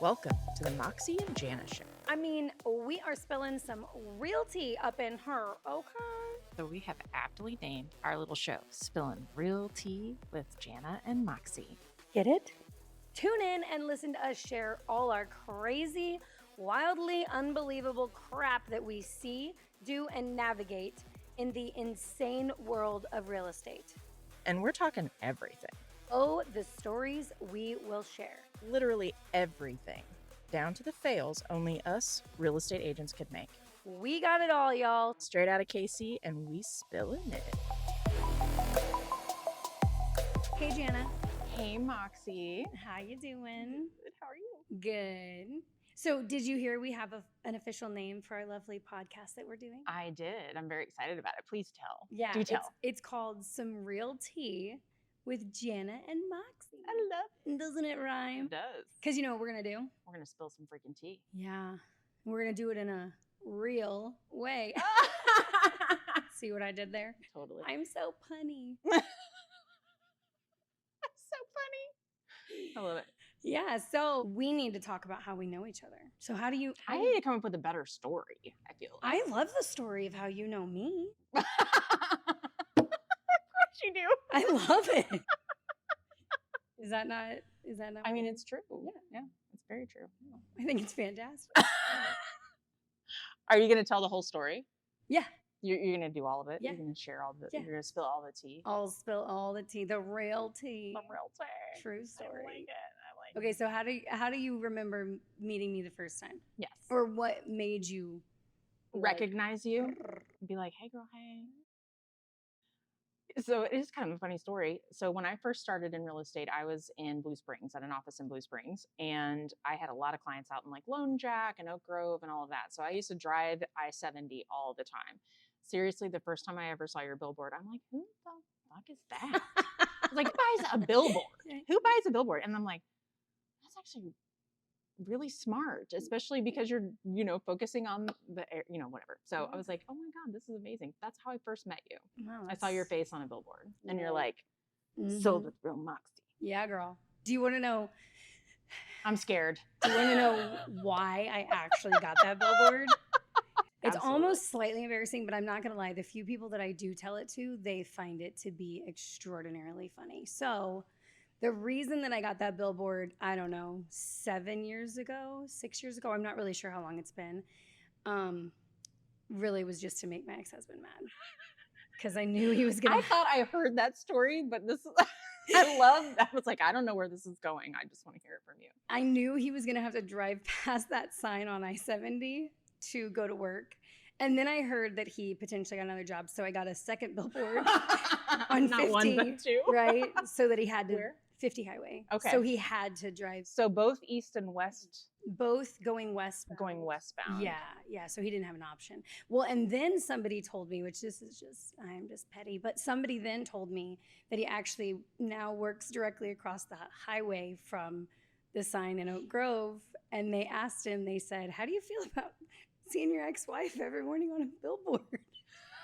Welcome to the Moxie and Jana show. I mean, we are spilling some real tea up in her, okay? So we have aptly named our little show, Spillin' Real Tea with Jana and Moxie. Get it? Tune in and listen to us share all our crazy, wildly unbelievable crap that we see, do, and navigate in the insane world of real estate. And we're talking everything. Oh, the stories we will share. Literally everything. Down to the fails only us real estate agents could make. We got it all, y'all. Straight out of KC, and we spillin' it. Hey, Jana. Hey, Moxie. How you doing? Good. How are you? Good. So did you hear we have an official name for our lovely podcast that we're doing? I did. I'm very excited about it. Please tell. Yeah. Do tell. It's called Some Real Tea with Jana and Moxie. I love it. Doesn't it rhyme? It does. Because you know what we're going to do? We're going to spill some freaking tea. Yeah. We're going to do it in a real way. See what I did there? Totally. I'm so punny. That's so funny. I love it. Yeah. So we need to talk about how we know each other. So how do you... I need to come up with a better story, I feel like. I love the story of how you know me. Of course you do. I love it. Is that not? I mean, it's true. Yeah, it's very true. I think it's fantastic. Are you going to tell the whole story? Yeah. You're going to do all of it? Yeah. You're going to share all of it? Yeah. You're going to spill all the tea? I'll spill all the tea, the real tea. The real tea. True story. I like it. Okay, so how do you remember meeting me the first time? Yes. Or what made you recognize you? And be like, hey, girl, hey. So it is kind of a funny story. So when I first started in real estate, I was in Blue Springs at an office in Blue Springs. And I had a lot of clients out in like Lone Jack and Oak Grove and all of that. So I used to drive I-70 all the time. Seriously, the first time I ever saw your billboard, I'm like, who the fuck is that? I was like, who buys a billboard? Who buys a billboard? And I'm like, that's actually really smart, especially because you're, focusing on the, whatever. So I was like, oh my God, this is amazing. That's how I first met you. Wow, I saw your face on a billboard and you're like, Mm-hmm. sold with real Moxie. Yeah, girl. Do you want to know? I'm scared. Do you want to know why I actually got that billboard? It's almost slightly embarrassing, but I'm not going to lie. The few people that I do tell it to, they find it to be extraordinarily funny. So the reason that I got that billboard, I don't know, 6 years ago, I'm not really sure how long it's been, really was just to make my ex-husband mad. Because I knew he was going to... I thought I heard that story, but this is... I was like, I don't know where this is going. I just want to hear it from you. I knew he was going to have to drive past that sign on I-70 to go to work. And then I heard that he potentially got another job. So I got a second billboard on Not 50, one, but two. Right? So that he had to... Where? 50 highway. Okay. So he had to drive. So both east and west? Both going westbound. Going westbound. Yeah. So he didn't have an option. Well, and then somebody told me, which this is just, I'm just petty, but somebody then told me that he actually now works directly across the highway from the sign in Oak Grove. And they asked him, they said, how do you feel about seeing your ex-wife every morning on a billboard?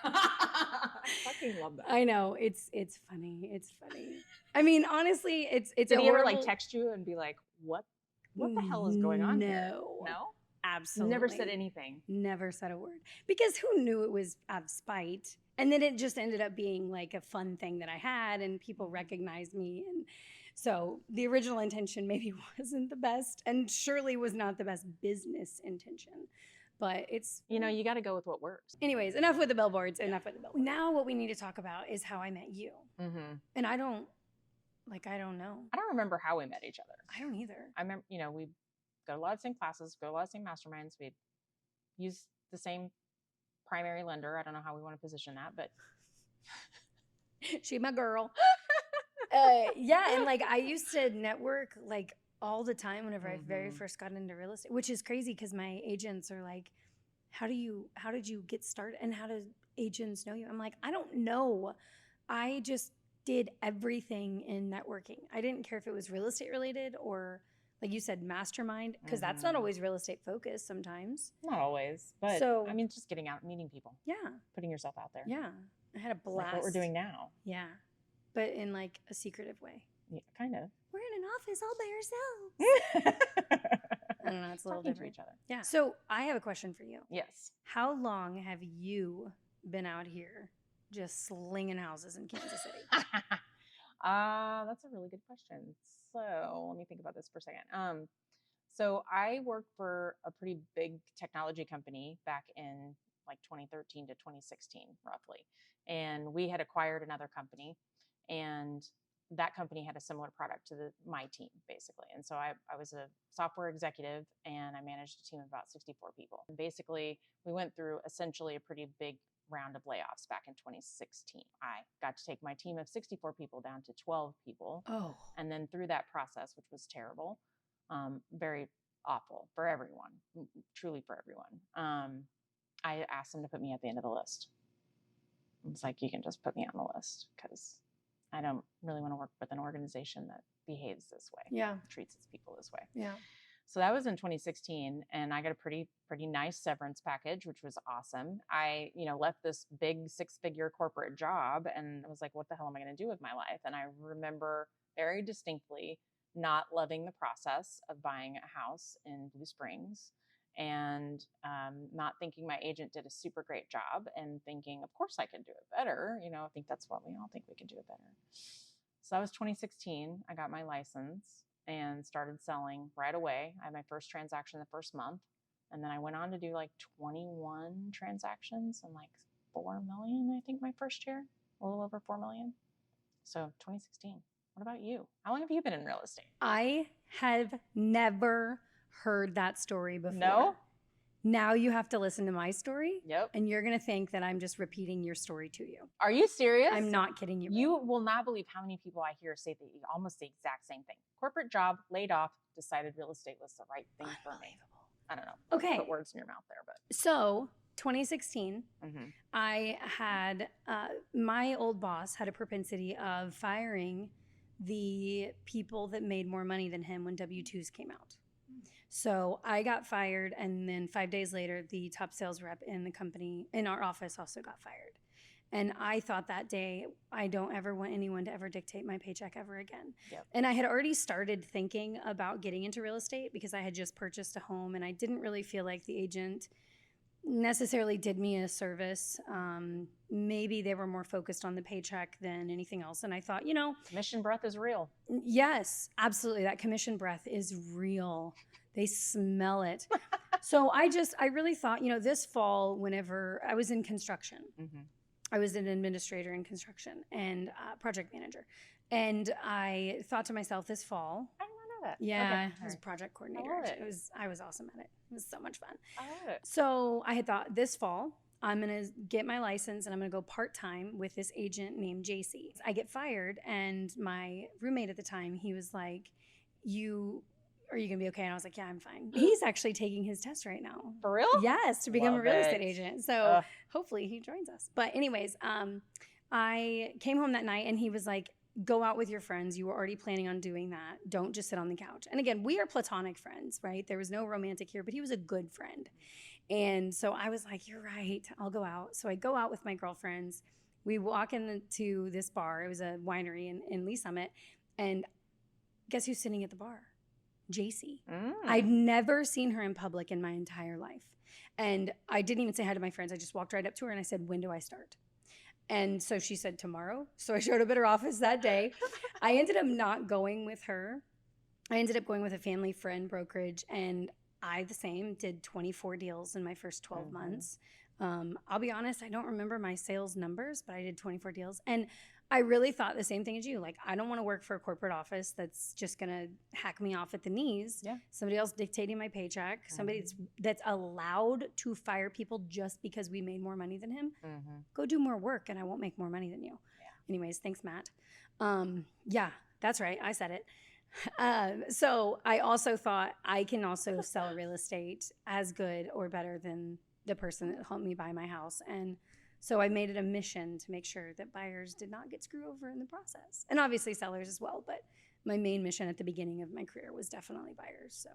I fucking love that. I know. It's funny. It's funny. I mean, honestly, it's Did he ever like text you and be like, what the hell is going on here? No? Absolutely. Never said anything. Never said a word. Because who knew it was out of spite? And then it just ended up being like a fun thing that I had and people recognized me. And so the original intention maybe wasn't the best and surely was not the best business intention. But it's... you got to go with what works. Anyways, enough with the billboards. Now what we need to talk about is how I met you. Mm-hmm. And I don't know. I don't remember how we met each other. I don't either. I remember, we go to a lot of the same classes, go to a lot of the same masterminds. We'd use the same primary lender. I don't know how we want to position that, but... she my girl. Yeah, and like I used to network like all the time whenever I very first got into real estate, which is crazy because my agents are like, how did you get started and how do agents know you? I'm like, I don't know. I just did everything in networking. I didn't care if it was real estate related or like you said, mastermind, because that's not always real estate focused sometimes. Not always, but I mean, just getting out, meeting people. Yeah. Putting yourself out there. Yeah. I had a blast. Like what we're doing now. Yeah. But in like a secretive way. Yeah, kind of. We're in an office all by ourselves. I don't know. It's a little Talking different. to each other. Yeah. So I have a question for you. Yes. How long have you been out here just slinging houses in Kansas City? That's a really good question. So let me think about this for a second. So I worked for a pretty big technology company back in like 2013 to 2016, roughly. And we had acquired another company, and that company had a similar product to my team, basically. And so I was a software executive, and I managed a team of about 64 people. And basically, we went through essentially a pretty big round of layoffs back in 2016. I got to take my team of 64 people down to 12 people. Oh. And then through that process, which was terrible, very awful for everyone, truly for everyone, I asked them to put me at the end of the list. It's like, you can just put me on the list because I don't really want to work with an organization that behaves this way. Yeah. Treats its people this way. Yeah. So that was in 2016, and I got a pretty nice severance package, which was awesome. I, left this big 6-figure corporate job, and I was like, what the hell am I going to do with my life? And I remember very distinctly not loving the process of buying a house in Blue Springs, and not thinking my agent did a super great job, and thinking, of course I can do it better. I think that's what we all think, we can do it better. So that was 2016. I got my license and started selling right away. I had my first transaction the first month. And then I went on to do like 21 transactions and like 4 million, I think, my first year, a little over 4 million. So 2016. What about you? How long have you been in real estate? I have never heard that story before. No? Now you have to listen to my story. Yep. And you're going to think that I'm just repeating your story to you. Are you serious? I'm not kidding you. You will not believe how many people I hear say almost the exact same thing. Corporate job, laid off, decided real estate was the right thing for me. I don't know. Okay. Put words in your mouth there, but. So 2016, I had, my old boss had a propensity of firing the people that made more money than him when W-2s came out. So I got fired, and then 5 days later, the top sales rep in the company, in our office, also got fired. And I thought that day, I don't ever want anyone to ever dictate my paycheck ever again. Yep. And I had already started thinking about getting into real estate because I had just purchased a home, and I didn't really feel like the agent necessarily did me a service. Maybe they were more focused on the paycheck than anything else. And I thought, commission breath is real. Yes, absolutely. That commission breath is real. They smell it. So I really thought, this fall, whenever I was in construction, I was an administrator in construction and project manager. And I thought to myself, this fall, I didn't know that. yeah, Okay. I was a project coordinator. I love it. I was awesome at it. It was so much fun. I love it. So I had thought, this fall, I'm going to get my license and I'm going to go part-time with this agent named JC. I get fired, and my roommate at the time, he was like, are you going to be okay? And I was like, yeah, I'm fine. He's actually taking his test right now. For real? Yes, to become Love a real it. estate agent. So hopefully he joins us. But anyways, I came home that night, and he was like, go out with your friends. You were already planning on doing that. Don't just sit on the couch. And again, we are platonic friends, right? There was no romantic here, but he was a good friend. And so I was like, you're right, I'll go out. So I go out with my girlfriends. We walk into this bar. It was a winery in Lee Summit. And guess who's sitting at the bar? JC. I'd never seen her in public in my entire life. And I didn't even say hi to my friends. I just walked right up to her and I said, when do I start? And so she said, tomorrow. So I showed up at her office that day. I ended up not going with her. I ended up going with a family friend brokerage, and I, the same, did 24 deals in my first 12 months. I'll be honest, I don't remember my sales numbers, but I did 24 deals. And I really thought the same thing as you. Like, I don't want to work for a corporate office that's just going to hack me off at the knees. Yeah. Somebody else dictating my paycheck. Somebody that's allowed to fire people just because we made more money than him. Go do more work and I won't make more money than you. Yeah. Anyways, thanks, Matt. Yeah, that's right. I said it. So I also thought I can also sell real estate as good or better than the person that helped me buy my house. And so I made it a mission to make sure that buyers did not get screwed over in the process. And obviously sellers as well. But my main mission at the beginning of my career was definitely buyers. So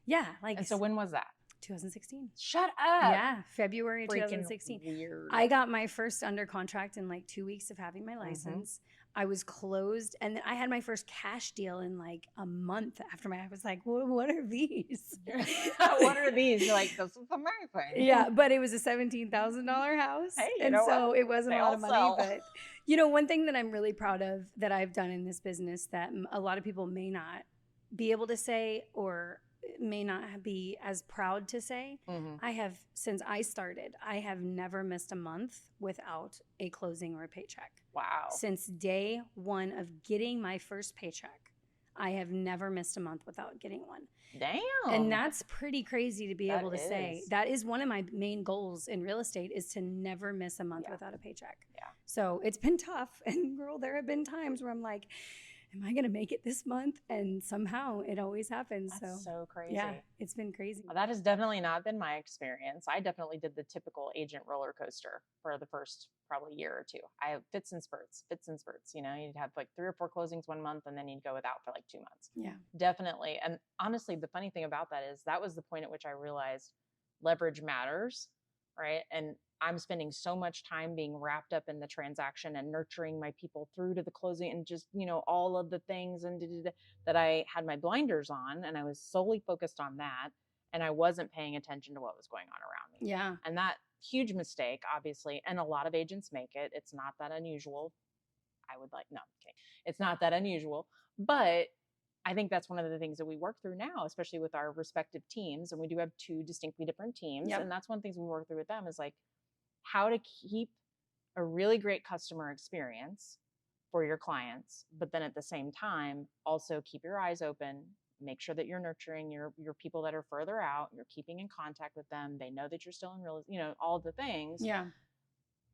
yeah. Like, and so when was that? 2016. Shut up. Yeah, February Freaking 2016. weird. I got my first under contract in like 2 weeks of having my license. I was closed, and then I had my first cash deal in like a month after I was like, what are these? What are these? You're like, this is amazing. Yeah, but it was a $17,000 house. Hey, you and know so what? it wasn't They a lot all of money. sell. But, one thing that I'm really proud of that I've done in this business that a lot of people may not be able to say or may not be as proud to say, I have, since I started, I have never missed a month without a closing or a paycheck. Wow. Since day one of getting my first paycheck, I have never missed a month without getting one. Damn. And that's pretty crazy to be able to say. is. That is one of my main goals in real estate, is to never miss a month without a paycheck. Yeah. So it's been tough. And girl, there have been times where I'm like, am I going to make it this month? And somehow it always happens. That's so crazy. Yeah, it's been crazy. That has definitely not been my experience. I definitely did the typical agent roller coaster for the first probably year or two. I have fits and spurts. You'd have like 3 or 4 closings one month, and then you'd go without for like 2 months. Yeah, definitely. And honestly, the funny thing about that is that was the point at which I realized leverage matters, right? And I'm spending so much time being wrapped up in the transaction and nurturing my people through to the closing and just, all of the things and that I had my blinders on, and I was solely focused on that. And I wasn't paying attention to what was going on around me. yeah. And that huge mistake, obviously, and a lot of agents make it. It's not that unusual. No, I'm kidding. It's not that unusual, but I think that's one of the things that we work through now, especially with our respective teams. And we do have 2 distinctly different teams. Yep. And that's one of the things we work through with them is like how to keep a really great customer experience for your clients, but then at the same time, also keep your eyes open, make sure that you're nurturing your people that are further out, you're keeping in contact with them. They know that you're still in real, all the things. Yeah.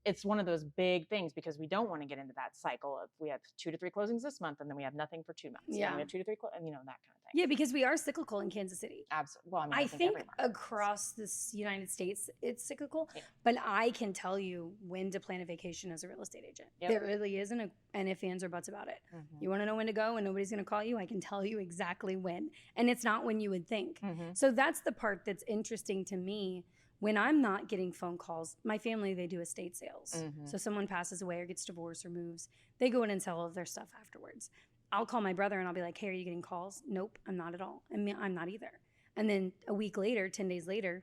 It's one of those big things because we don't want to get into that cycle of we have 2 to 3 closings this month and then we have nothing for 2 months. Yeah. And we have 2 to 3, that kind of thing. Yeah, because we are cyclical in Kansas City. Absolutely. Well, I think every market across this United States, it's cyclical, Yeah. but I can tell you when to plan a vacation as a real estate agent. Yep. There really isn't an if, ands, or buts about it. You want to know when to go and nobody's going to call you? I can tell you exactly when. And it's not when you would think. So that's the part that's interesting to me. When I'm not getting phone calls, my family, they do estate sales. So someone passes away or gets divorced or moves, they go in and sell all of their stuff afterwards. I'll call my brother and I'll be like, hey, are you getting calls? Nope, I'm not at all. I mean, I'm not either. And then a week later, 10 days later,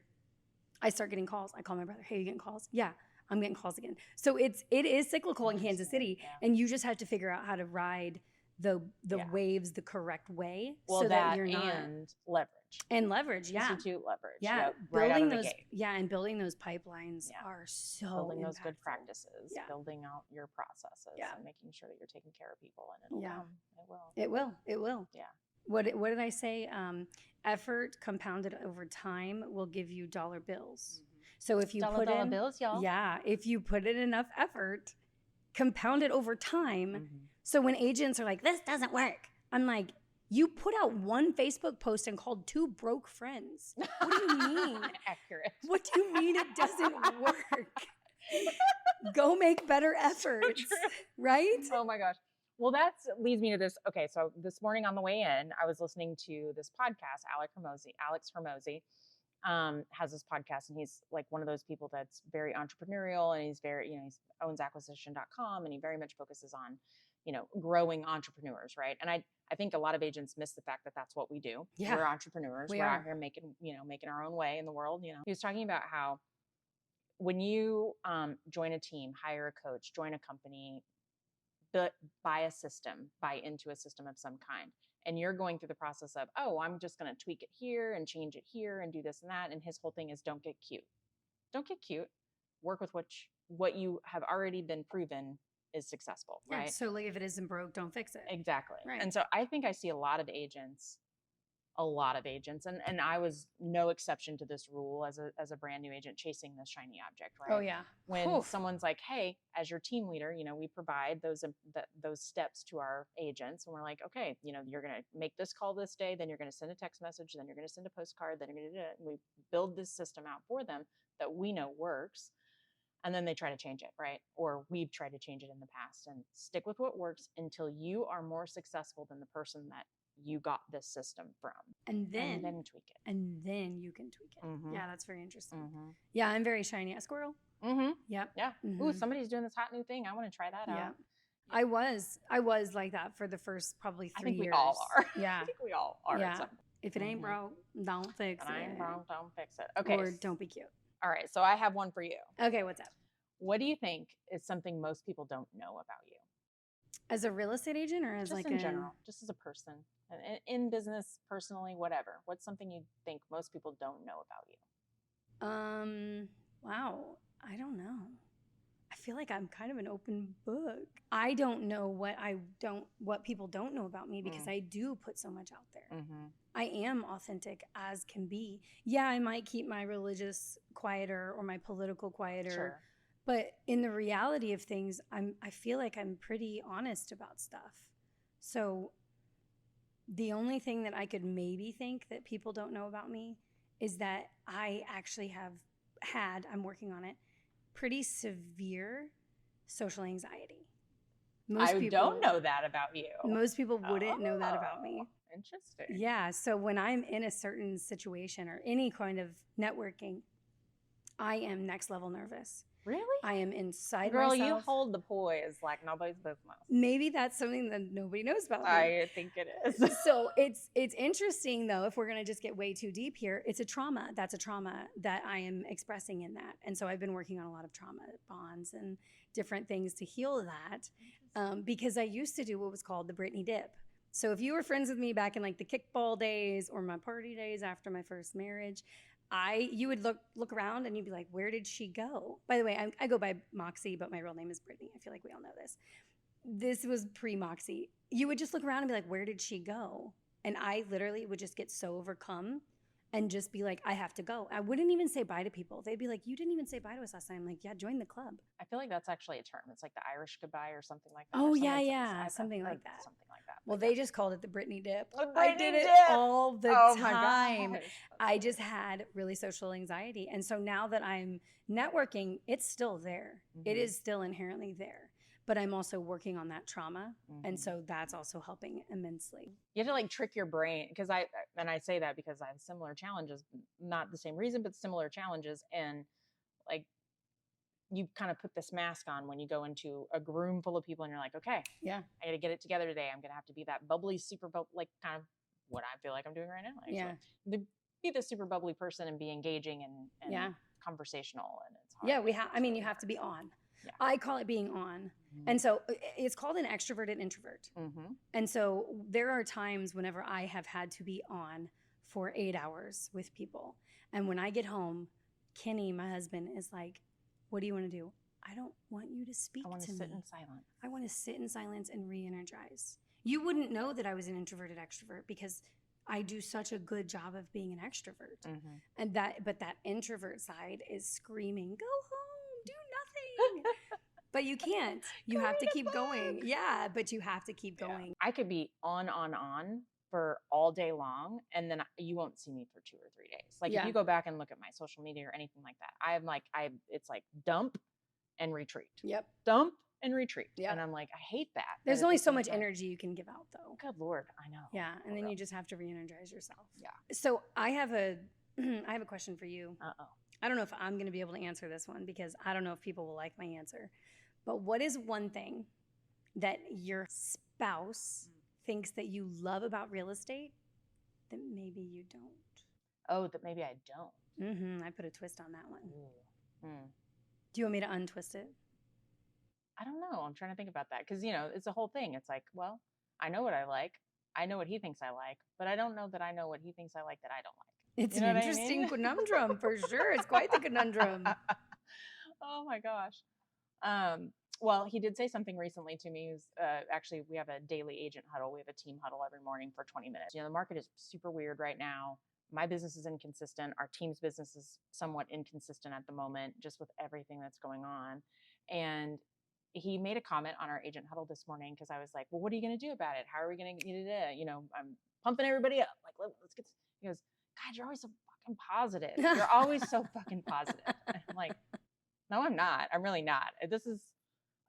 I start getting calls. I call my brother, hey, are you getting calls? Yeah, I'm getting calls again. So it is cyclical in Kansas City. Yeah. And you just have to figure out how to ride the waves the correct way, well, so that you're not and leverage. And leverage, yeah. Institute leverage. Yeah. Yep, right out of the those gate. and building those pipelines are so Building those good impactful. practices, Yeah. building out your processes, Yeah. and making sure that you're taking care of people, and it'll Yeah. come. It will. It will. Yeah. What did I say? Effort compounded over time will give you dollar bills. So if you put in bills, y'all. Yeah, if you put in enough effort, compound it over time. So when agents are like, this doesn't work, I'm like, you put out one Facebook post and called 2 broke friends. What do you mean? Accurate. What do you mean it doesn't work? Go make better efforts, right? Oh my gosh. Well, that leads me to this. Okay, so this morning on the way in, I was listening to this podcast. Alex Hermosi has this podcast, and he's like one of those people that's very entrepreneurial, and he's very, he owns acquisition.com, and he very much focuses on, growing entrepreneurs, right? And I think a lot of agents miss the fact that that's what we do. Yeah. We're entrepreneurs. We're out here making our own way in the world. He was talking about how when you join a team, hire a coach, join a company, buy into a system of some kind, and you're going through the process of, oh, I'm just going to tweak it here and change it here and do this and that. And his whole thing is don't get cute. Don't get cute. Work with what you have already been proven is successful, right? Yeah, so like if it isn't broke, don't fix it. Exactly. Right. And so I think I see a lot of agents, and I was no exception to this rule as a brand new agent chasing this shiny object, right? Oh yeah. When someone's like, hey, as your team leader, we provide those steps to our agents, and we're like, okay, you're going to make this call this day, then you're going to send a text message, then you're going to send a postcard, then you're going to do it. We build this system out for them that we know works. And then they try to change it, right? Or we've tried to change it in the past, and stick with what works until you are more successful than the person that you got this system from. And then tweak it. And then you can tweak it. Mm-hmm. Yeah, that's very interesting. Mm-hmm. Yeah, I'm very shiny. A squirrel. Mm-hmm. Yep. Yeah. Mm-hmm. Ooh, somebody's doing this hot new thing. I want to try that out. I was like that for the first probably 3 years. We all are. Yeah. I think we all are. Yeah. If it ain't broke, don't fix it. Ain't broke, don't fix it. Okay. Or don't be cute. All right. So I have one for you. Okay, what's up? What do you think is something most people don't know about you? As a real estate agent, or as just in general, just as a person, in business, personally, whatever. What's something you think most people don't know about you? Wow. I don't know. I feel like I'm kind of an open book. I don't know what people don't know about me because I do put so much out there. Mm-hmm. I am authentic as can be. Yeah, I might keep my religious quieter or my political quieter. Sure. But in the reality of things, I feel like I'm pretty honest about stuff. So the only thing that I could maybe think that people don't know about me is that I actually I'm working on it, pretty severe social anxiety. Most people don't know that about you. Most people wouldn't know that about me. Interesting. Yeah. So when I'm in a certain situation or any kind of networking, I am next level nervous. Really? I am inside Girl, myself. you hold the poise like nobody's business. Maybe that's something that nobody knows about me. I think it is. So it's interesting though, if we're going to just get way too deep here, it's a trauma. That's a trauma that I am expressing in that. And so I've been working on a lot of trauma bonds and different things to heal that because I used to do what was called the Britney dip. So if you were friends with me back in like the kickball days or my party days after my first marriage, you would look around and you'd be like, where did she go? By the way, I go by Moxie, but my real name is Brittany. I feel like we all know this. This was pre-Moxie. You would just look around and be like, where did she go? And I literally would just get so overcome and just be like, I have to go. I wouldn't even say bye to people. They'd be like, you didn't even say bye to us last time. I'm like, yeah, join the club. I feel like that's actually a term. It's like the Irish goodbye or something like that. Oh, yeah. Something like that. Something like that. Well, they just called it the Britney dip. I did it all the time. I just had really social anxiety. And so now that I'm networking, it's still there. Mm-hmm. It is still inherently there. But I'm also working on that trauma. Mm-hmm. And so that's also helping immensely. You have to like trick your brain because I say that because I have similar challenges, not the same reason, but similar challenges. And like, you kind of put this mask on when you go into a room full of people and you're like, okay, yeah, I got to get it together today. I'm going to have to be that bubbly, super bubbly, like kind of what I feel like I'm doing right now. Actually. Yeah. Be the super bubbly person and be engaging and yeah. conversational. And it's hard. Yeah, you have to be on. Yeah. I call it being on. Mm-hmm. And so it's called an extrovert and introvert. Mm-hmm. And so there are times whenever I have had to be on for 8 hours with people. And when I get home, Kenny, my husband, is like, what do you want to do? I don't want you to speak to me. I want to sit in silence. I want to sit in silence and re-energize. You wouldn't know that I was an introverted extrovert because I do such a good job of being an extrovert. Mm-hmm. And but that introvert side is screaming, go home, do nothing. But you can't. You have to keep going. Yeah, but you have to keep going. I could be on for all day long, and then you won't see me for 2 or 3 days. Like if you go back and look at my social media or anything like that, it's like dump and retreat. Yep. Dump and retreat. Yep. And I'm like, I hate that. There's only so much energy you can give out though. Good Lord, I know. Yeah, and then you just have to re-energize yourself. Yeah. So I have a question for you. Uh-oh. I don't know if I'm going to be able to answer this one because I don't know if people will like my answer. But what is one thing that your spouse thinks that you love about real estate that maybe you don't? Oh, that maybe I don't. Mm-hmm. I put a twist on that one. Do you want me to untwist it? I don't know. I'm trying to think about that because, it's a whole thing. It's like, well, I know what I like. I know what he thinks I like, but I don't know that I know what he thinks I like that I don't like. It's an interesting conundrum for sure. It's quite the conundrum. Oh my gosh. Well, he did say something recently to me. Actually, we have a daily agent huddle. We have a team huddle every morning for 20 minutes. The market is super weird right now. My business is inconsistent. Our team's business is somewhat inconsistent at the moment, just with everything that's going on. And he made a comment on our agent huddle this morning because I was like, well, what are you going to do about it? How are we going to get it? I'm pumping everybody up. Like, let's get this. He goes, God, you're always so fucking positive. You're always so fucking positive. And I'm like, no, I'm not. I'm really not.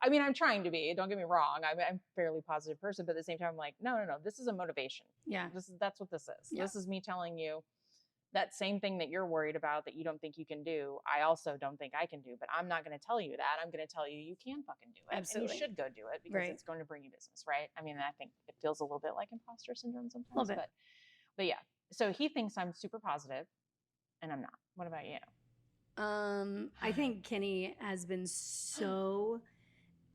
I mean, I'm trying to be, don't get me wrong. I'm a fairly positive person, but at the same time, I'm like, no, this is a motivation. Yeah. That's what this is. Yeah. This is me telling you that same thing that you're worried about that you don't think you can do. I also don't think I can do, but I'm not going to tell you that. I'm going to tell you can fucking do it. Absolutely. And you should go do it because it's going to bring you business, right? I mean, I think it feels a little bit like imposter syndrome sometimes, a little bit. But yeah. So he thinks I'm super positive and I'm not. What about you? I think Kenny has been so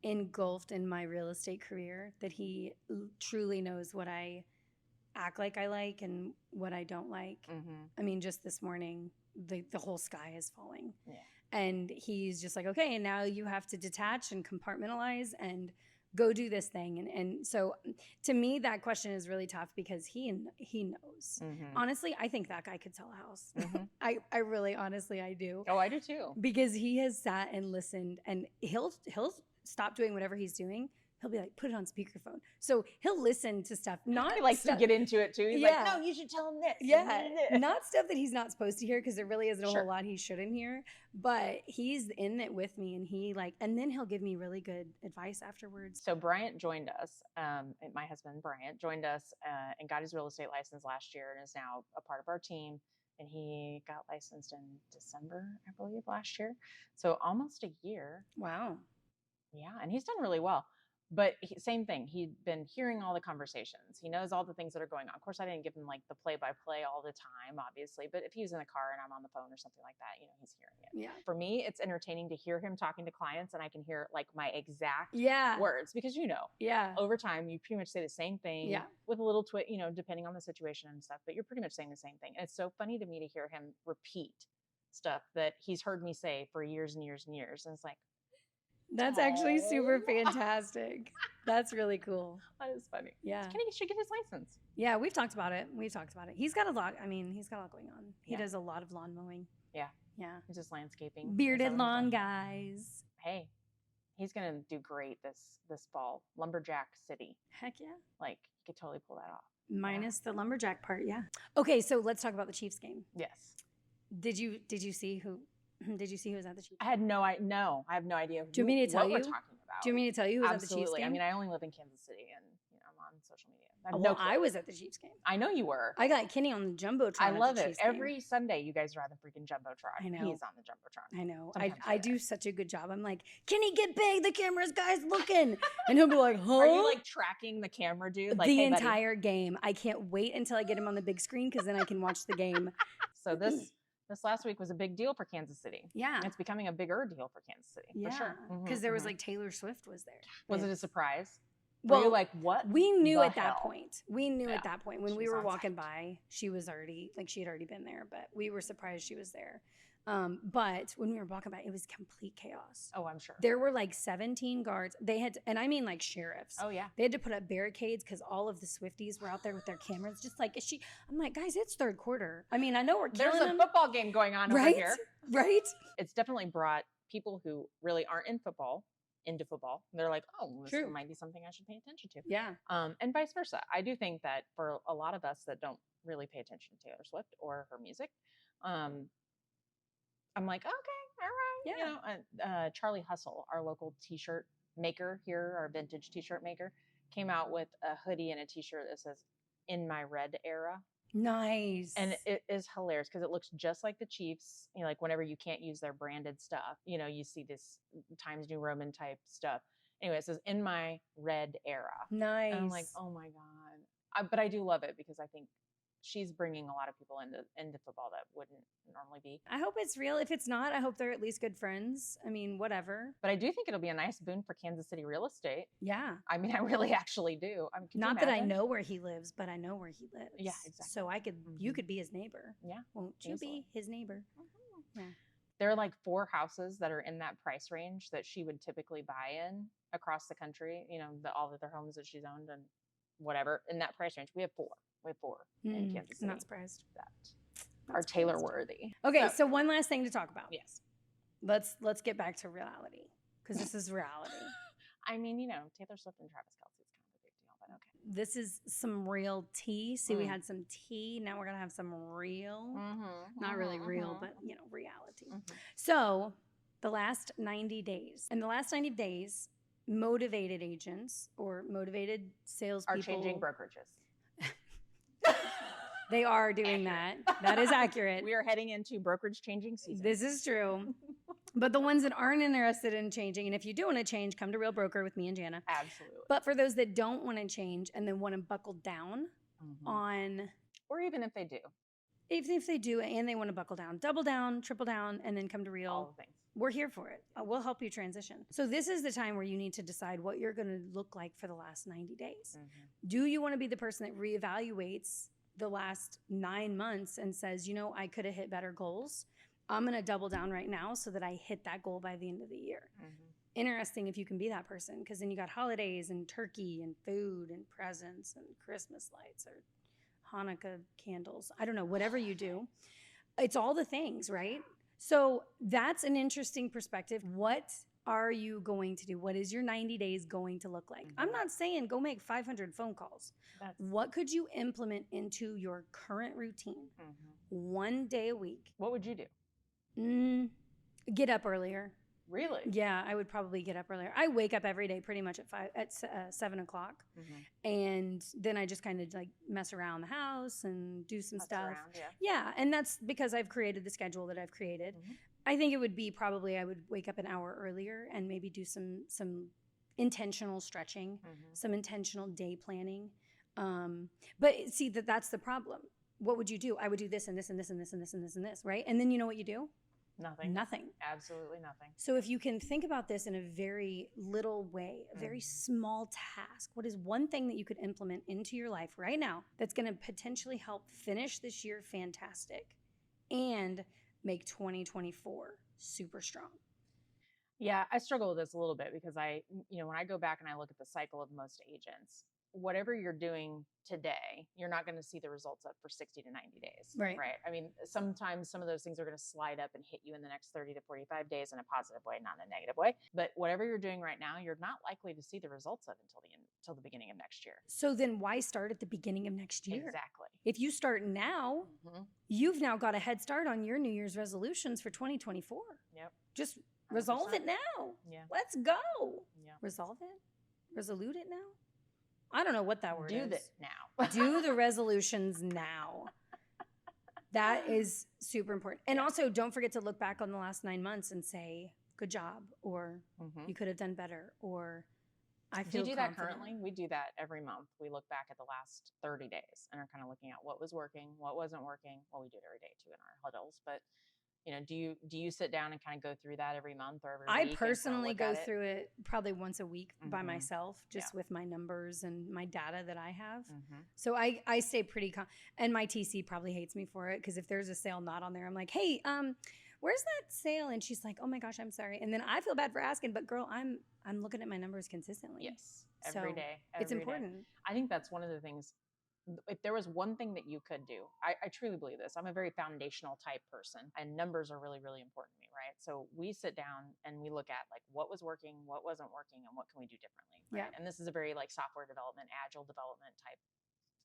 engulfed in my real estate career that he truly knows what I act like I like and what I don't like. I mean, just this morning, the whole sky is falling. Yeah. And he's just like, okay, and now you have to detach and compartmentalize and go do this thing. And so to me, that question is really tough because he knows. Honestly, I think that guy could sell a house. I really, honestly, I do. Oh, I do too. Because he has sat and listened, and he'll stop doing whatever he's doing. He'll be like, put it on speakerphone. So he'll listen to stuff. Not he likes to get into it too. He's like, no, you should tell him this. Yeah. Not stuff that he's not supposed to hear because there really isn't a whole lot he shouldn't hear. But he's in it with me, and then he'll give me really good advice afterwards. So Bryant joined us. My husband Bryant joined us and got his real estate license last year and is now a part of our team. And he got licensed in December, I believe, last year. So almost a year. Wow. Yeah, and he's done really well. But same thing. He'd been hearing all the conversations. He knows all the things that are going on. Of course, I didn't give him like the play-by-play all the time, obviously. But if he was in the car and I'm on the phone or something like that, he's hearing it. Yeah. For me, it's entertaining to hear him talking to clients and I can hear like my exact words because over time you pretty much say the same thing with a little twist, depending on the situation and stuff. But you're pretty much saying the same thing. And it's so funny to me to hear him repeat stuff that he's heard me say for years and years and years. And it's like, that's actually super fantastic. That's really cool. That is funny. Yeah. Kenny should get his license. Yeah, we've talked about it. He's got a lot. He's got a lot going on. He does a lot of lawn mowing. Yeah. Yeah. He's just landscaping. Bearded lawn guys. Hey, he's going to do great this fall. Lumberjack City. Heck yeah. Like, he could totally pull that off. Minus the lumberjack part, yeah. Okay, so let's talk about the Chiefs game. Yes. Did you see who was at the Chiefs? I have no idea. No, I have no idea. Do you want me to tell you? What we're talking about? Do you want me to tell you who was at the Chiefs game? I mean, I only live in Kansas City, and I'm on social media. I was at the Chiefs game. I know you were. I got Kenny on the jumbotron. I love it. Every Sunday, you guys are on the freaking jumbotron. I know. He's on the jumbotron. I know. I do such a good job. I'm like, Kenny, get big. The camera's guys looking, and he'll be like, huh? Are you like tracking the camera, dude? Like, the entire game. I can't wait until I get him on the big screen because then I can watch the game. So this last week was a big deal for Kansas City. Yeah. It's becoming a bigger deal for Kansas City. Yeah. For sure. Because there was like Taylor Swift was there. Was it a surprise? Well, were you like, what? We knew at that point. At that point when we were walking site. by, she was already she had already been there, but we were surprised she was there. But when we were walking by, it was complete chaos. Oh, I'm sure. There were like 17 guards. They had, and I mean like sheriffs. Oh yeah. They had to put up barricades because all of the Swifties were out there with their cameras. Just like, I'm like, guys, it's third quarter. I mean, I know we're killing There's a football game going on over here. Right. It's definitely brought people who really aren't into football. They're like, oh, this might be something I should pay attention to. Yeah. And vice versa. I do think that for a lot of us that don't really pay attention to Taylor Swift or her music, I'm like, okay, all right. Yeah. Charlie Hustle, our local t-shirt maker here, our vintage t-shirt maker, came out with a hoodie and a t-shirt that says "In My Red Era." Nice. And it is hilarious because it looks just like the Chiefs. Like whenever you can't use their branded stuff, you see this Times New Roman type stuff. Anyway, it says "In My Red Era." Nice. And I'm like, oh my God. But I do love it because I think she's bringing a lot of people into football that wouldn't normally be. I hope it's real. If it's not, I hope they're at least good friends. I mean, whatever. But I do think it'll be a nice boon for Kansas City real estate. Yeah. I mean, I really actually do. Not that I know where he lives, but I know where he lives. Yeah, exactly. So you could be his neighbor. Yeah. Won't you be his neighbor? Mm-hmm. Yeah. There are like 4 houses that are in that price range that she would typically buy in across the country. All of their homes that she's owned and whatever in that price range. We have 4. In Kansas City. I'm not surprised. That are Taylor worthy. Okay, so one last thing to talk about. Yes. Let's get back to reality because this is reality. I mean, Taylor Swift and Travis Kelce is kind of a big deal, but okay. This is some real tea. See, we had some tea. Now we're gonna have some real, not really real, but reality. So the last 90 days. In the last 90 days, motivated agents or motivated salespeople are changing brokerages. They are doing that. That is accurate. We are heading into brokerage changing season. This is true. But the ones that aren't interested in changing, and if you do want to change, come to Real Broker with me and Jana. Absolutely. But for those that don't want to change and then want to buckle down on... Or even if they do. If they do and they want to buckle down, double down, triple down, and then come to Real. All the things. We're here for it. We'll help you transition. So this is the time where you need to decide what you're going to look like for the last 90 days. Do you want to be the person that reevaluates the last 9 months and says, you know, I could have hit better goals. I'm going to double down right now so that I hit that goal by the end of the year. Interesting if you can be that person, because then you got holidays and turkey and food and presents and Christmas lights or Hanukkah candles. I don't know, whatever you do. It's all the things, right? So that's an interesting perspective. What are you going to do? What is your 90 days going to look like? I'm not saying go make 500 phone calls. What could you implement into your current routine? 1 day a week. What would you do? Get up earlier. Really? Yeah, I would probably get up earlier. I wake up every day pretty much at 7 o'clock. And then I just kind of like mess around the house and do some stuff. Yeah, and that's because I've created the schedule that I've created. I think it would be probably I would wake up an hour earlier and maybe do some intentional stretching, some intentional day planning. But see, that's the problem. What would you do? I would do this and this and this and this and this and this and this, right? And then you know what you do? Nothing. Absolutely nothing. So if you can think about this in a very little way, a very small task, what is one thing that you could implement into your life right now that's going to potentially help finish this year fantastic and make 2024 super strong? Yeah, I struggle with this a little bit because when I go back and I look at the cycle of most agents, whatever you're doing today, you're not going to see the results of for 60 to 90 days. Right. I mean, sometimes some of those things are going to slide up and hit you in the next 30 to 45 days in a positive way, not in a negative way. But whatever you're doing right now, you're not likely to see the results of until the beginning of next year. So then why start at the beginning of next year? Exactly. If you start now, you've now got a head start on your New Year's resolutions for 2024. Yep. Just resolve it now. Yeah. Let's go. Yeah. Resolve it? Resolute it now? I don't know what that word is. Do this now. Do the resolutions now. That is super important. And also, don't forget to look back on the last 9 months and say, good job, or you could have done better, or I feel Do you do confident. that currently? We do that every month. We look back at the last 30 days and are kind of looking at what was working, what wasn't working. Well, we do it every day too in our huddles, but do you sit down and kind of go through that every month or every week? I personally go through it probably once a week by myself, just with my numbers and my data that I have. So I stay pretty and my TC probably hates me for it, because if there's a sale not on there, I'm like, hey, where's that sale? And she's like, oh my gosh, I'm sorry. And then I feel bad for asking, but girl, I'm looking at my numbers consistently. Yes, every day. It's important. I think that's one of the things. If there was one thing that you could do, I truly believe this. I'm a very foundational type person, and numbers are really, really important to me, right? So we sit down and we look at like what was working, what wasn't working, and what can we do differently, right? And this is a very like software development, agile development type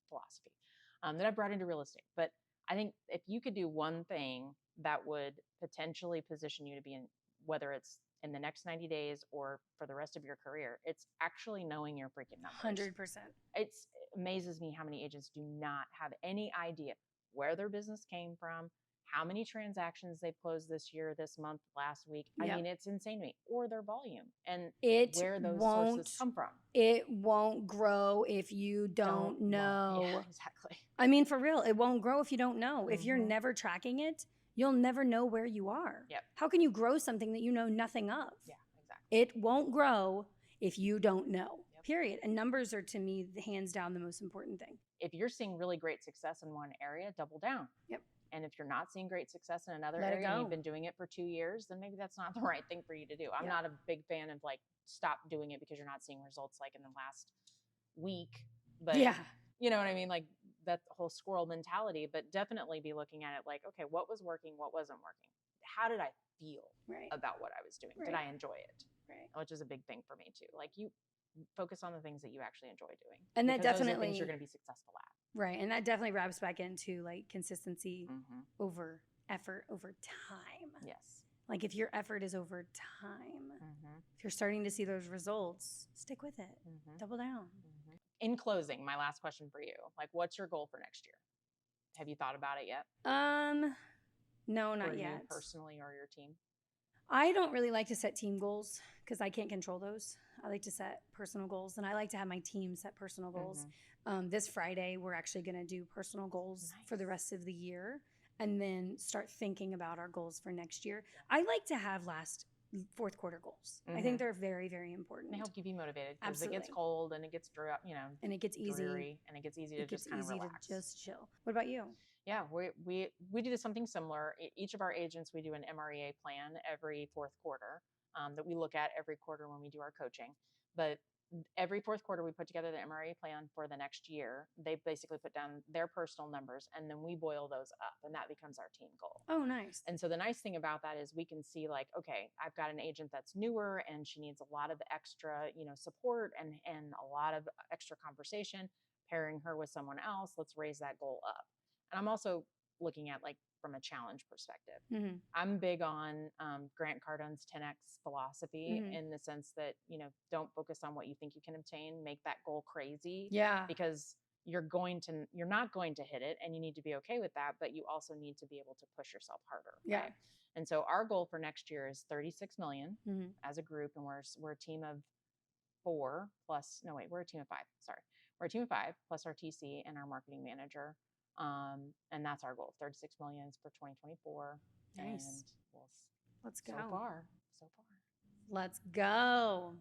philosophy that I brought into real estate. But I think if you could do one thing that would potentially position you to be in, whether it's in the next 90 days or for the rest of your career, it's actually knowing your freaking numbers. 100%. It amazes me how many agents do not have any idea where their business came from, how many transactions they've closed this year, this month, last week. I mean, it's insane to me. Or their volume and where those sources come from. It won't grow if you don't know. Yeah, exactly. I mean, for real, it won't grow if you don't know. If you're never tracking it, you'll never know where you are. Yep. How can you grow something that you know nothing of? Yeah, exactly. It won't grow if you don't know, period. And numbers are, to me, hands down the most important thing. If you're seeing really great success in one area, double down. Yep. And if you're not seeing great success in another area and you've been doing it for 2 years, then maybe that's not the right thing for you to do. I'm not a big fan of like, stop doing it because you're not seeing results like in the last week. But you know what I mean? Like that whole squirrel mentality, but definitely be looking at it like, okay, what was working? What wasn't working? How did I feel about what I was doing? Did I enjoy it? Which is a big thing for me too. Like you focus on the things that you actually enjoy doing. And that definitely, those are things you're going to be successful at. Right. And that definitely wraps back into like consistency over effort over time. Yes. Like if your effort is over time, if you're starting to see those results, stick with it, double down. In closing, my last question for you, like what's your goal for next year? Have you thought about it yet? No, not for yet. You personally or your team? I don't really like to set team goals because I can't control those. I like to set personal goals, and I like to have my team set personal goals. This Friday, we're actually going to do personal goals for the rest of the year and then start thinking about our goals for next year. I like to have fourth quarter goals. I think they're very, very important. They help keep you motivated because it gets cold and it gets and it gets easy dreary, and it gets easy to just kind of relax. To just chill. What about you? Yeah, we do something similar. Each of our agents, we do an MREA plan every fourth quarter that we look at every quarter when we do our coaching. But every fourth quarter, we put together the MREA plan for the next year. They basically put down their personal numbers, and then we boil those up, and that becomes our team goal. Oh, nice. And so the nice thing about that is we can see like, okay, I've got an agent that's newer and she needs a lot of extra, support and a lot of extra conversation. Pairing her with someone else, let's raise that goal up. And I'm also looking at like from a challenge perspective. I'm big on Grant Cardone's 10X philosophy in the sense that, don't focus on what you think you can obtain, make that goal crazy. Yeah. Because you're not going to hit it, and you need to be okay with that, but you also need to be able to push yourself harder. Yeah. Right? And so our goal for next year is 36 million as a group. And we're a team of 4 plus, no, wait, we're a team of 5. Sorry. We're a team of 5 plus our TC and our marketing manager. And that's our goal. 36 million is for 2024. Nice. And let's go. So far. Let's go.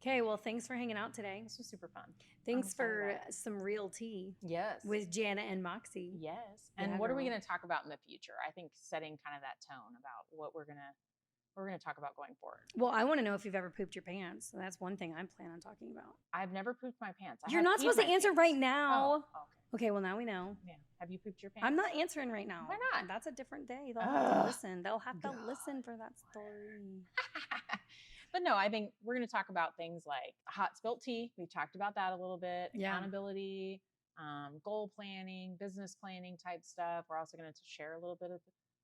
Yeah. Okay. Well, thanks for hanging out today. This was super fun. Thanks for some real tea. Yes. With Jana and Moxie. Yes. And what are we going to talk about in the future? I think setting kind of that tone about what we're going to talk about going forward. Well, I want to know if you've ever pooped your pants. So that's one thing I'm planning on talking about. I've never pooped my pants. You're not supposed to answer right now. Oh, okay. Okay, well, now we know. Yeah. Have you pooped your pants? I'm not answering right now. Why not? That's a different day. They'll have to listen. They'll have to listen for that story. But no, I think we're going to talk about things like hot spilt tea. We've talked about that a little bit. Yeah. Accountability, goal planning, business planning type stuff. We're also going to share a little bit of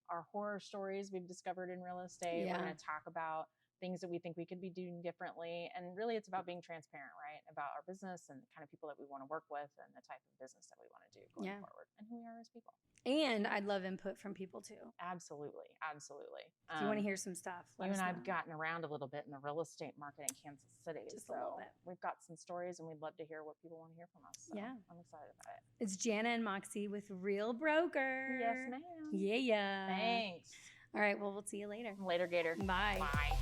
our horror stories we've discovered in real estate. Yeah. We're going to talk about things that we think we could be doing differently. And really it's about being transparent, right? About our business and the kind of people that we want to work with and the type of business that we want to do going forward and who we are as people. And I'd love input from people too. Absolutely. Absolutely. If you want to hear some stuff, you and I've gotten around a little bit in the real estate market in Kansas City. Just a little bit. We've got some stories and we'd love to hear what people want to hear from us. So yeah. I'm excited about it. It's Jana and Moxie with Real Broker. Yes, ma'am. Yeah. Thanks. All right. Well, we'll see you later. Later, Gator. Bye. Bye.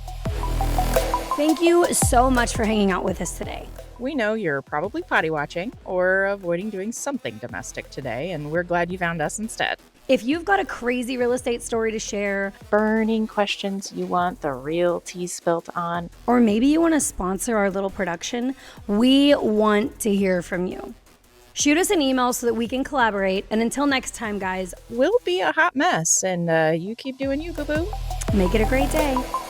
Thank you so much for hanging out with us today. We know you're probably potty watching or avoiding doing something domestic today, and we're glad you found us instead. If you've got a crazy real estate story to share, burning questions you want the real tea spilt on, or maybe you want to sponsor our little production, we want to hear from you. Shoot us an email so that we can collaborate. And until next time, guys, we'll be a hot mess, and you keep doing you, boo-boo. Make it a great day.